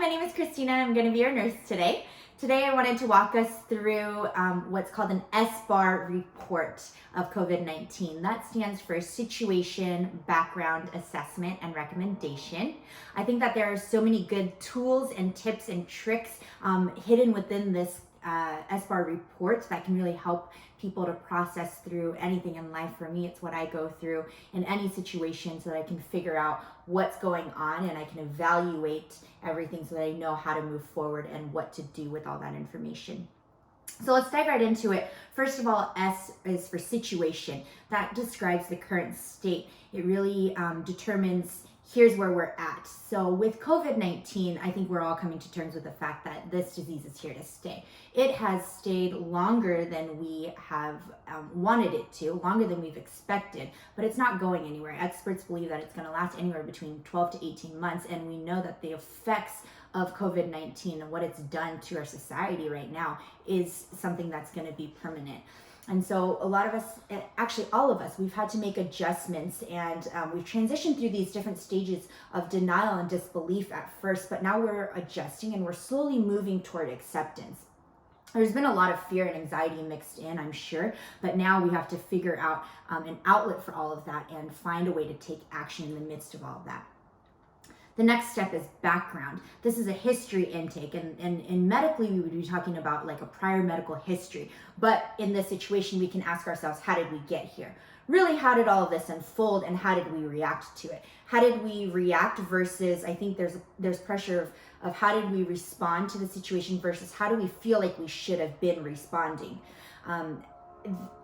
my name is Christina. I'm going to be your nurse today. Today I wanted to walk us through what's called an Sbar report of COVID-19. That stands for Situation, Background, Assessment, and Recommendation. I think that there are so many good tools and tips and tricks hidden within this Sbar report that can really help people to process through anything in life. For me, it's what I go through in any situation so that I can figure out what's going on and I can evaluate everything so that I know how to move forward and what to do with all that information. So let's dive right into it. First of all, S is for situation. That describes the current state. It really determines here's where we're at. So with COVID-19, I think we're all coming to terms with the fact that this disease is here to stay. It has stayed longer than we have wanted it to, longer than we've expected, but it's not going anywhere. Experts believe that it's going to last anywhere between 12 to 18 months, and we know that the effects of COVID-19 and what it's done to our society right now is something that's going to be permanent. And so a lot of us, actually all of us, we've had to make adjustments, and we've transitioned through these different stages of denial and disbelief at first, but now we're adjusting and we're slowly moving toward acceptance. There's been a lot of fear and anxiety mixed in, I'm sure, but now we have to figure out an outlet for all of that and find a way to take action in the midst of all of that. The next step is background. This is a history intake, and medically we would be talking about like a prior medical history. But in this situation, we can ask ourselves, how did we get here? Really, how did all of this unfold, and how did we react to it? How did we react versus, I think there's pressure of how did we respond to the situation versus how do we feel like we should have been responding?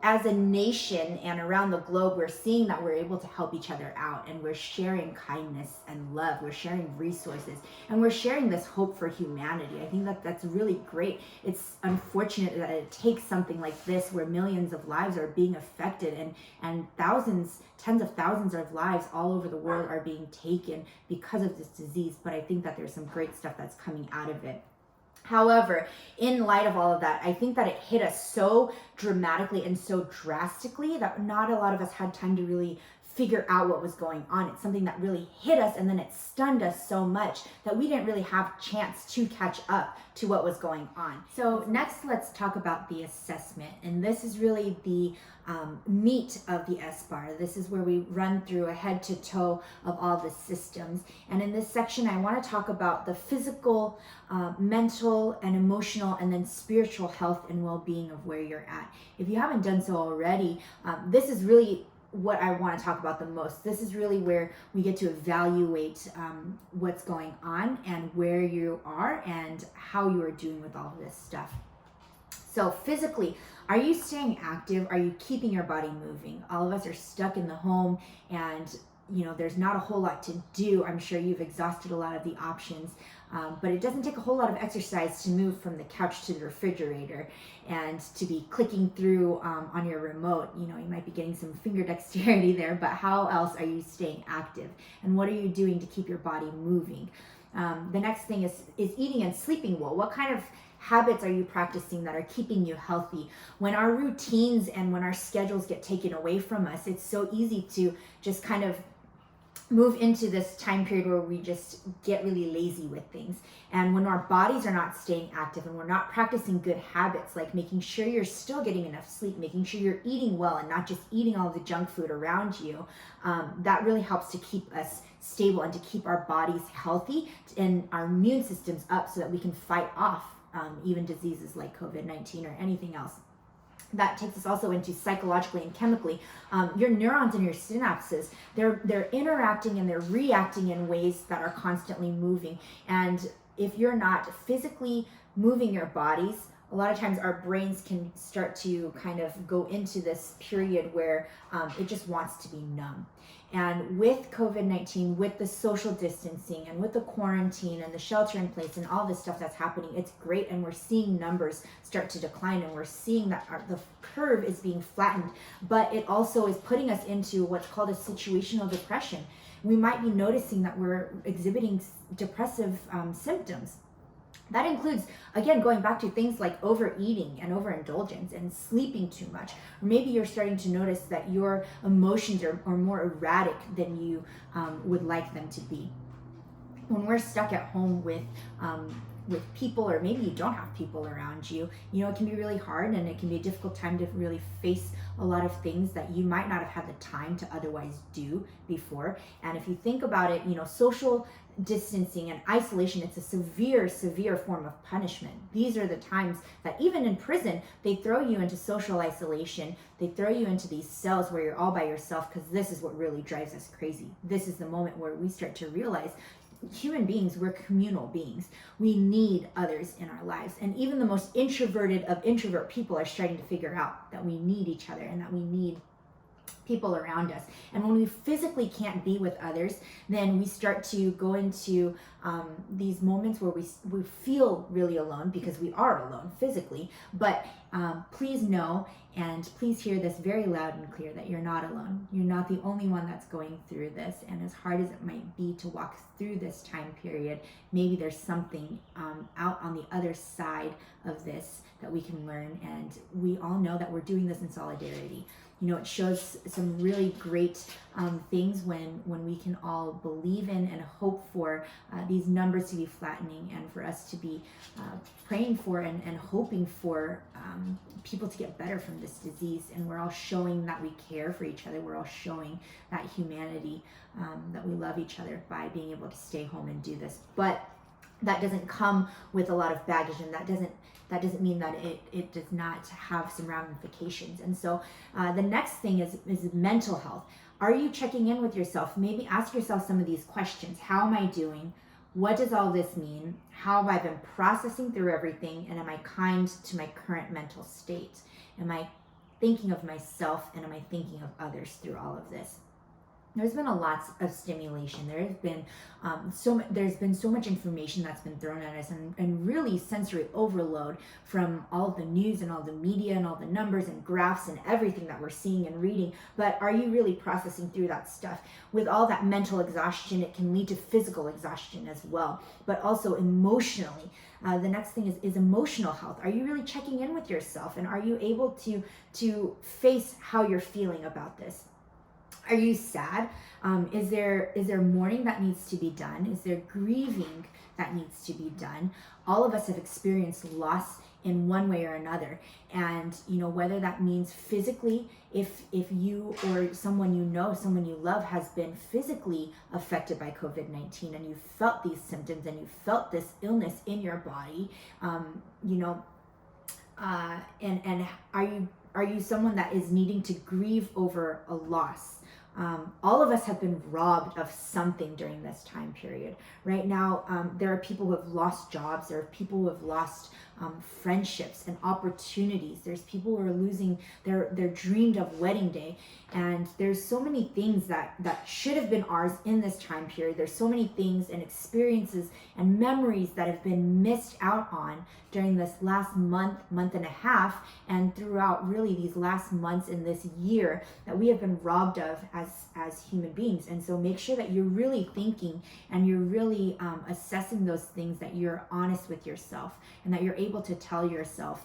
As a nation and around the globe, we're seeing that we're able to help each other out, and we're sharing kindness and love. We're sharing resources, and we're sharing this hope for humanity. I think that that's really great. It's unfortunate that it takes something like this where millions of lives are being affected, and thousands, tens of thousands of lives all over the world are being taken because of this disease. But I think that there's some great stuff that's coming out of it. However, in light of all of that, I think that it hit us so dramatically and so drastically that not a lot of us had time to really figure out what was going on. It's something that really hit us, and then it stunned us so much that we didn't really have a chance to catch up to what was going on. So next, let's talk about the assessment. And this is really the meat of the Sbar. This is where we run through a head to toe of all the systems. And in this section, I want to talk about the physical, mental, and emotional, and then spiritual health and well-being of where you're at. If you haven't done so already, this is really what I want to talk about the most. This is really where we get to evaluate what's going on and where you are and how you are doing with all of this stuff. So physically, are you staying active? Are you keeping your body moving? All of us are stuck in the home, and there's not a whole lot to do. I'm sure you've exhausted a lot of the options, but it doesn't take a whole lot of exercise to move from the couch to the refrigerator and to be clicking through on your remote. You might be getting some finger dexterity there, but how else are you staying active? And what are you doing to keep your body moving? The next thing is eating and sleeping well. What kind of habits are you practicing that are keeping you healthy? When our routines and when our schedules get taken away from us, it's so easy to just kind of move into this time period where we just get really lazy with things. And when our bodies are not staying active and we're not practicing good habits, like making sure you're still getting enough sleep, making sure you're eating well and not just eating all the junk food around you, that really helps to keep us stable and to keep our bodies healthy and our immune systems up so that we can fight off even diseases like COVID-19 or anything else. That takes us also into psychologically and chemically. Your neurons and your synapses, they're interacting and they're reacting in ways that are constantly moving. And if you're not physically moving your bodies, a lot of times our brains can start to kind of go into this period where it just wants to be numb. And with COVID-19, with the social distancing and with the quarantine and the shelter in place and all this stuff that's happening, it's great. And we're seeing numbers start to decline, and we're seeing that the curve is being flattened, but it also is putting us into what's called a situational depression. We might be noticing that we're exhibiting depressive symptoms. That includes, again, going back to things like overeating and overindulgence and sleeping too much. Or maybe you're starting to notice that your emotions are more erratic than you would like them to be. when we're stuck at home with people, or maybe you don't have people around you, you know, it can be really hard, and it can be a difficult time to really face a lot of things that you might not have had the time to otherwise do before. And if you think about it, you know, social distancing and isolation, it's a severe form of punishment. These are the times that even in prison, they throw you into social isolation. They throw you into these cells where you're all by yourself, because this is what really drives us crazy. This is the moment where we start to realize human beings, we're communal beings. We need others in our lives. And even the most introverted of introvert people are starting to figure out that we need each other and that we need people around us. And when we physically can't be with others, then we start to go into these moments where we feel really alone, because we are alone physically. But please know, and please hear this very loud and clear, that you're not alone. You're not the only one that's going through this. And as hard as it might be to walk through this time period, maybe there's something out on the other side of this that we can learn. And we all know that we're doing this in solidarity. You know, it shows some really great things when we can all believe in and hope for these numbers to be flattening, and for us to be praying for and hoping for people to get better from this disease. And we're all showing that we care for each other. We're all showing that humanity, that we love each other by being able to stay home and do this. But that doesn't come with a lot of baggage, and that doesn't mean that it does not have some ramifications. And so the next thing is mental health. Are you checking in with yourself? Maybe ask yourself some of these questions. How am I doing? What does all this mean? How have I been processing through everything? And am I kind to my current mental state? Am I thinking of myself, and am I thinking of others through all of this? There's been a lot of stimulation. There's been so much information that's been thrown at us, and really sensory overload from all of the news and all the media and all the numbers and graphs and everything that we're seeing and reading. But are you really processing through that stuff? With all that mental exhaustion, it can lead to physical exhaustion as well, but also emotionally. The next thing is emotional health. Are you really checking in with yourself, and are you able to face how you're feeling about this? Are you sad? Is there mourning that needs to be done? Is there grieving that needs to be done? All of us have experienced loss in one way or another. And, you know, whether that means physically, if you or someone you know, someone you love has been physically affected by COVID-19, and you felt these symptoms and you felt this illness in your body, and are you someone that is needing to grieve over a loss? All of us have been robbed of something during this time period. Right now, there are people who have lost jobs. There are people who have lost friendships and opportunities. There's people who are losing their dreamed of wedding day. And there's so many things that should have been ours in this time period. There's so many things and experiences and memories that have been missed out on during this last month and a half, and throughout really these last months in this year, that we have been robbed of as human beings. And so make sure that you're really thinking and you're really assessing those things, that you're honest with yourself, and that you're able to tell yourself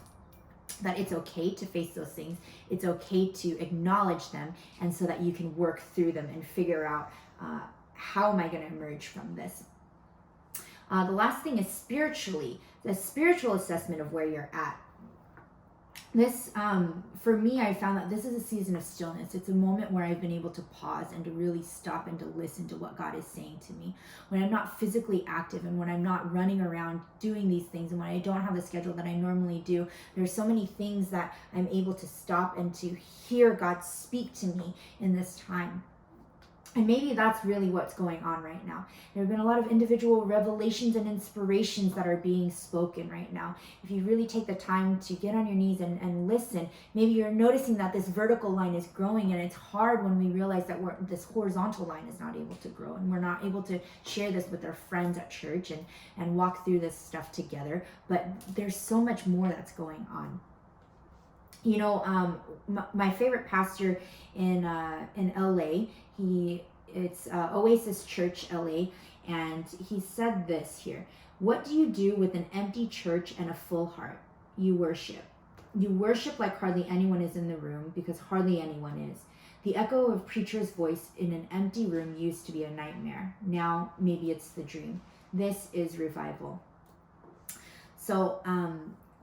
that it's okay to face those things. It's okay to acknowledge them, and so that you can work through them and figure out how am I going to emerge from this. The last thing is spiritually, the spiritual assessment of where you're at. This, for me, I found that this is a season of stillness. It's a moment where I've been able to pause and to really stop and to listen to what God is saying to me. When I'm not physically active, and when I'm not running around doing these things, and when I don't have the schedule that I normally do, there's so many things that I'm able to stop and to hear God speak to me in this time. And maybe that's really what's going on right now. There have been a lot of individual revelations and inspirations that are being spoken right now. If you really take the time to get on your knees and listen, maybe you're noticing that this vertical line is growing, and it's hard when we realize that this horizontal line is not able to grow, and we're not able to share this with our friends at church and walk through this stuff together. But there's so much more that's going on. You know, my favorite pastor in LA, it's Oasis Church LA, and he said this here: what do you do with an empty church and a full heart? You worship. You worship like hardly anyone is in the room, because hardly anyone is. The echo of preacher's voice in an empty room used to be a nightmare. Now maybe it's the dream. This is revival. So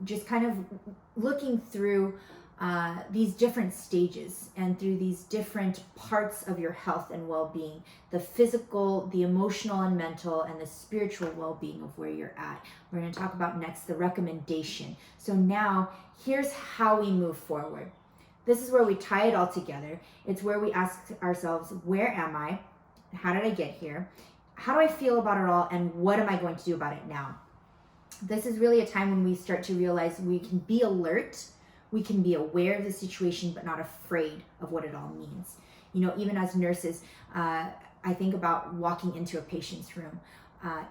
just kind of looking through these different stages and through these different parts of your health and well-being, the physical, the emotional and mental, and the spiritual well-being of where you're at. We're going to talk about next the recommendation. So now here's how we move forward. This is where we tie it all together. It's where we ask ourselves, where am I? How did I get here? How do I feel about it all? And what am I going to do about it now? This is really a time when we start to realize we can be alert, we can be aware of the situation, but not afraid of what it all means. You know, even as nurses, I think about walking into a patient's room.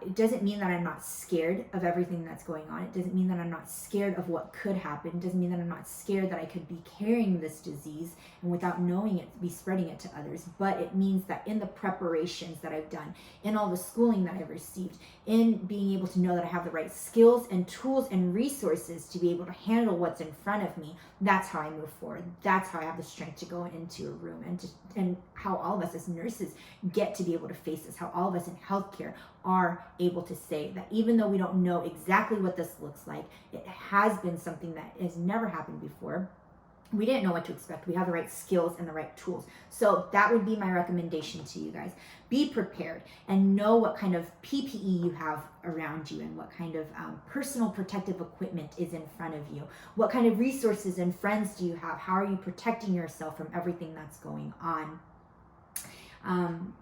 It doesn't mean that I'm not scared of everything that's going on. It doesn't mean that I'm not scared of what could happen. It doesn't mean that I'm not scared that I could be carrying this disease and without knowing it, be spreading it to others. But it means that in the preparations that I've done, in all the schooling that I've received, in being able to know that I have the right skills and tools and resources to be able to handle what's in front of me, that's how I move forward. That's how I have the strength to go into a room, and how all of us as nurses get to be able to face this, how all of us in healthcare are able to say that even though we don't know exactly what this looks like, it has been something that has never happened before. We didn't know what to expect. We have the right skills and the right tools. So that would be my recommendation to you guys. Be prepared and know what kind of PPE you have around you and what kind of personal protective equipment is in front of you. What kind of resources and friends do you have? How are you protecting yourself from everything that's going on?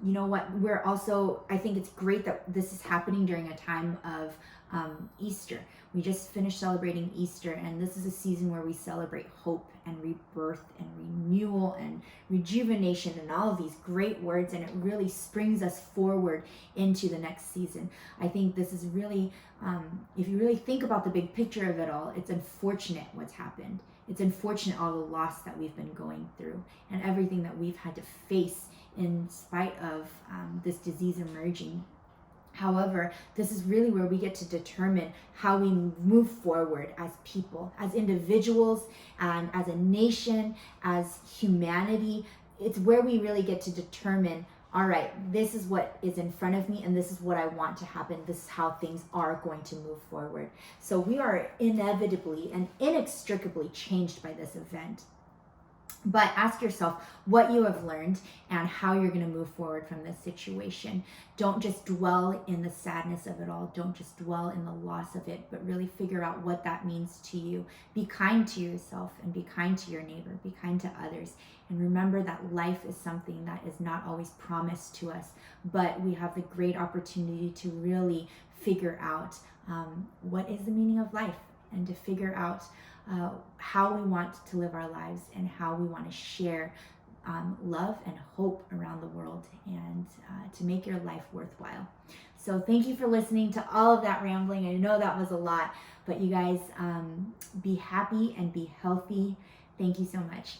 You know what, I think it's great that this is happening during a time of Easter. We just finished celebrating Easter, and this is a season where we celebrate hope and rebirth and renewal and rejuvenation and all of these great words, and it really springs us forward into the next season. I think this is really, if you really think about the big picture of it all, it's unfortunate what's happened. It's unfortunate all the loss that we've been going through and everything that we've had to face in spite of this disease emerging. However, this is really where we get to determine how we move forward as people, as individuals, and as a nation, as humanity. It's where we really get to determine, all right, this is what is in front of me and this is what I want to happen. This is how things are going to move forward. So we are inevitably and inextricably changed by this event. But ask yourself what you have learned and how you're going to move forward from this situation. Don't just dwell in the sadness of it all. Don't just dwell in the loss of it, but really figure out what that means to you. Be kind to yourself and be kind to your neighbor. Be kind to others. And remember that life is something that is not always promised to us, but we have the great opportunity to really figure out what is the meaning of life and to figure out how we want to live our lives and how we want to share love and hope around the world and to make your life worthwhile. So thank you for listening to all of that rambling. I know that was a lot, but you guys be happy and be healthy. Thank you so much.